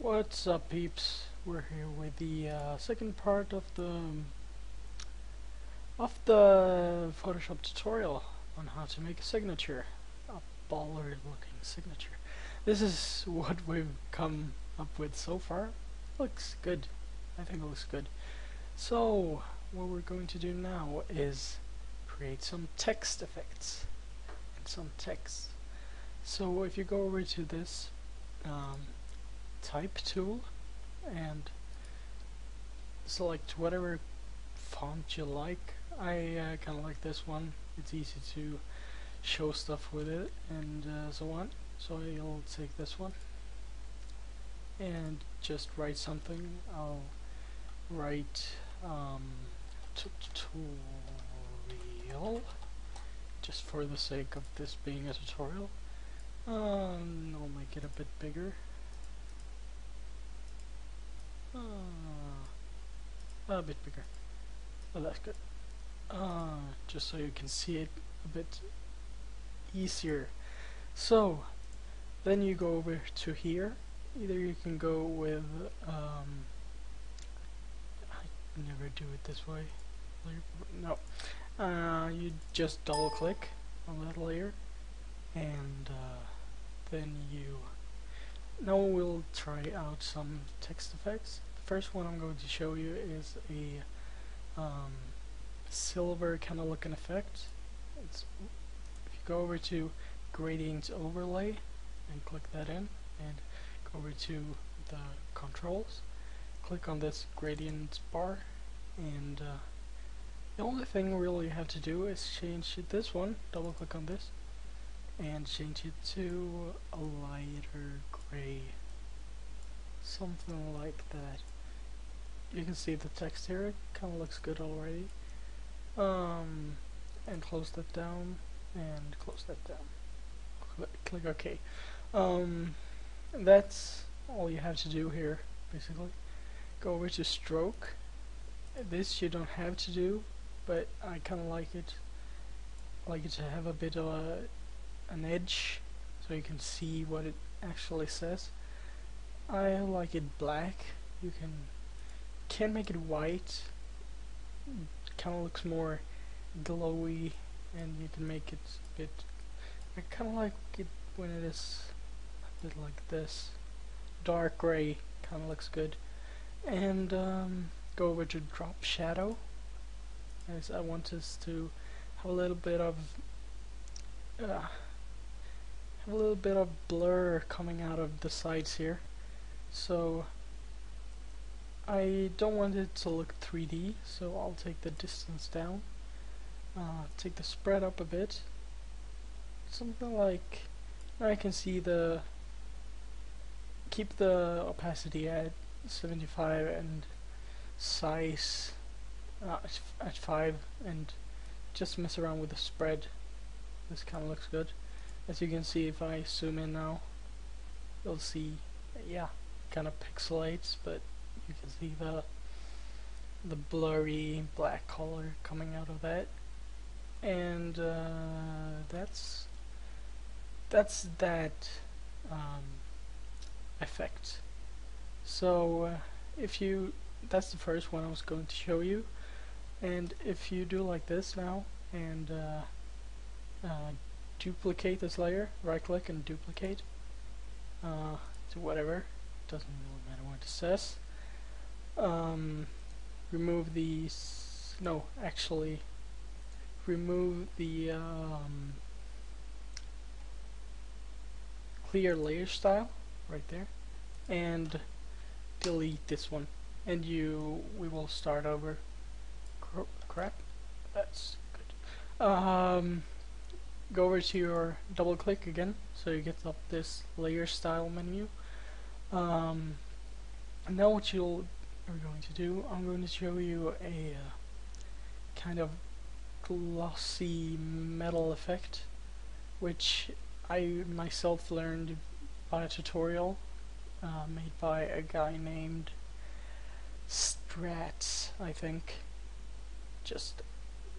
What's up, peeps? We're here with the second part of the Photoshop tutorial on how to make a signature, a baller-looking signature. This is what we've come up with so far. Looks good. I think it looks good. So what we're going to do now is create some text effects and some text. So if you go over to this type tool and select whatever font you like. I kind of like this one. It's easy to show stuff with it and so on. So I'll take this one and just write something. I'll write tutorial just for the sake of this being a tutorial. I'll make it a bit bigger. A bit bigger. Oh, that's good. Just so you can see it a bit easier. So then you go over to here. Either you can go with I never do it this way. No. You just double click on that layer and then you now we'll try out some text effects. The first one I'm going to show you is a silver kind of looking effect. If you go over to gradient overlay and click that in and go over to the controls, click on this gradient bar, and the only thing really you have to do is change this one, double click on this and change it to a lighter gray, something like that. You can see the text here, it kind of looks good already. And close that down and close that down. Click OK. That's all you have to do here, basically. Go over to stroke. This you don't have to do, but I kind of like it. I like it to have a bit of an edge, so you can see what it actually says. I like it black. You can make it white. Kind of looks more glowy, and you can make it a bit. I kind of like it when it is a bit like this, dark gray. Kind of looks good. And go over to drop shadow, as I want us to have a little bit of blur coming out of the sides here. So I don't want it to look 3D, so I'll take the distance down, take the spread up a bit, something like, now I can see keep the opacity at 75 and size at 5, and just mess around with the spread. This kind of looks good. As you can see, if I zoom in now, you'll see, yeah, kind of pixelates, but you can see the blurry black color coming out of that, and that's that effect. So that's the first one I was going to show you, and if you do like this now and duplicate this layer, right click and duplicate to whatever, doesn't really matter what it says. Remove these, no, actually remove the clear layer style right there and delete this one, and we will start over. Crap, that's good. Go over to your double click again, so you get up this layer style menu. Now what you're going to do, I'm going to show you a kind of glossy metal effect, which I myself learned by a tutorial made by a guy named Strats, I think. Just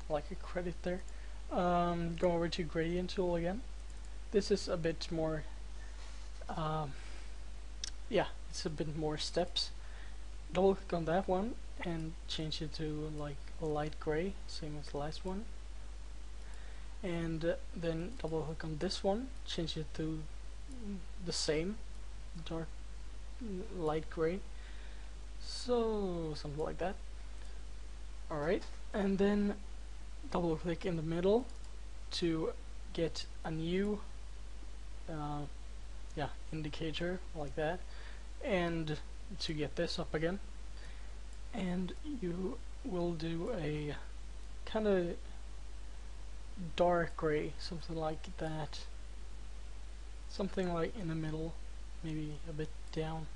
like a credit there. Go over to gradient tool again. This is a bit more yeah, it's a bit more steps. Double click on that one and change it to like a light gray, same as the last one. And then double click on this one, change it to the same, dark light gray. So something like that. Alright, and then double click in the middle to get a new indicator like that, and to get this up again, and you will do a kind of dark gray, something like that, something like in the middle, maybe a bit down,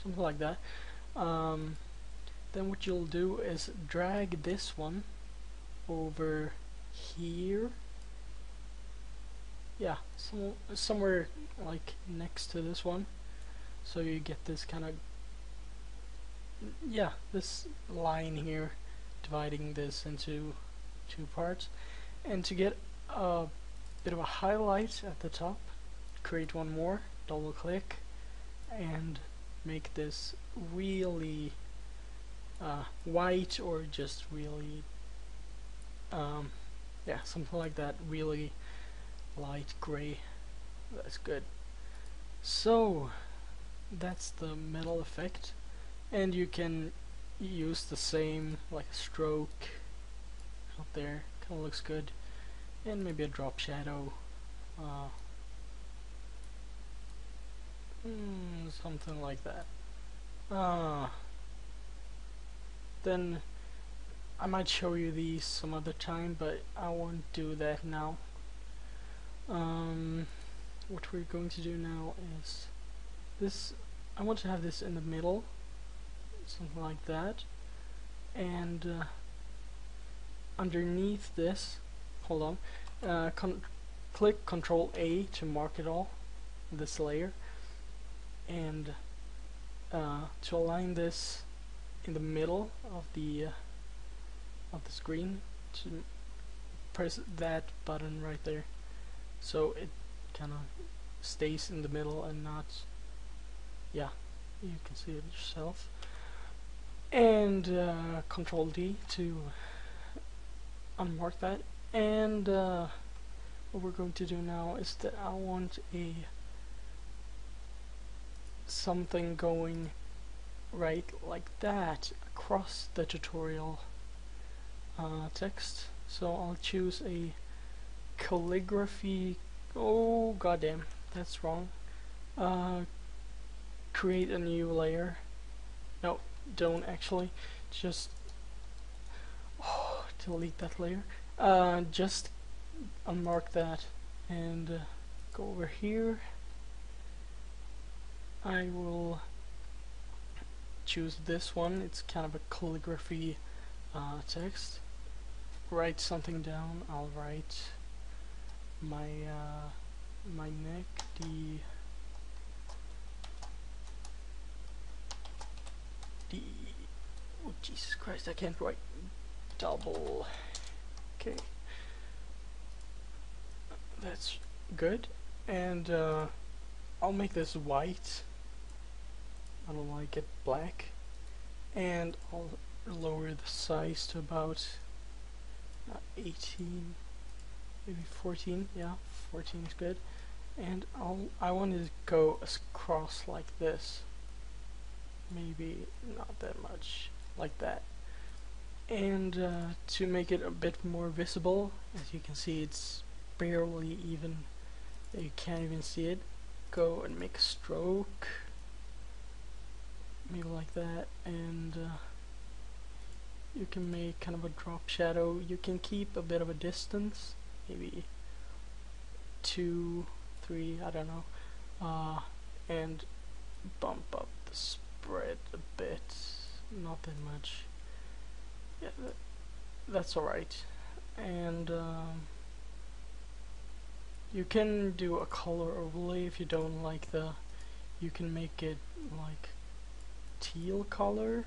something like that. Then what you'll do is drag this one over here, yeah, somewhere like next to this one, so you get this kind of, yeah, this line here dividing this into two parts. And to get a bit of a highlight at the top, create one more, double click, and make this really white, or just really yeah, something like that, really light gray. That's good. So that's the metal effect, and you can use the same, like a stroke out there, kind of looks good, and maybe a drop shadow, something like that. Then I might show you these some other time, but I won't do that now. What we're going to do now is this. I want to have this in the middle, something like that, and underneath this, hold on, click Control A to mark it all, this layer, and to align this in the middle of the screen, to press that button right there, so it kind of stays in the middle and not, yeah, you can see it yourself. And Control D to unmark that. And what we're going to do now is that I want something going right like that across the tutorial text. So I'll choose a calligraphy. Oh goddamn, that's wrong. Create a new layer. No, don't actually. Just delete that layer. Just unmark that and go over here. I will choose this one. It's kind of a calligraphy text. Write something down. I'll write my neck, oh Jesus Christ, I can't write double. Okay, that's good. And I'll make this white. I don't like it black. And I'll lower the size to about 18, maybe 14. Yeah, 14 is good. And I want it to go across like this. Maybe not that much, like that. And to make it a bit more visible, as you can see, it's barely even, you can't even see it. Go and make a stroke, maybe like that, and you can make kind of a drop shadow. You can keep a bit of a distance, maybe 2, 3, I don't know, and bump up the spread a bit, not that much. Yeah, that's alright. And you can do a color overlay if you don't like you can make it like teal color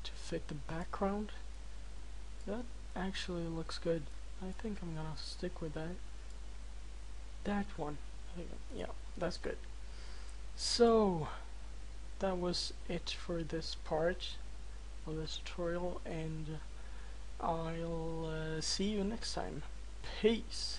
to fit the background. That actually looks good. I think I'm gonna stick with that. That one. Yeah, that's good. So that was it for this part of this tutorial, and I'll see you next time. Peace!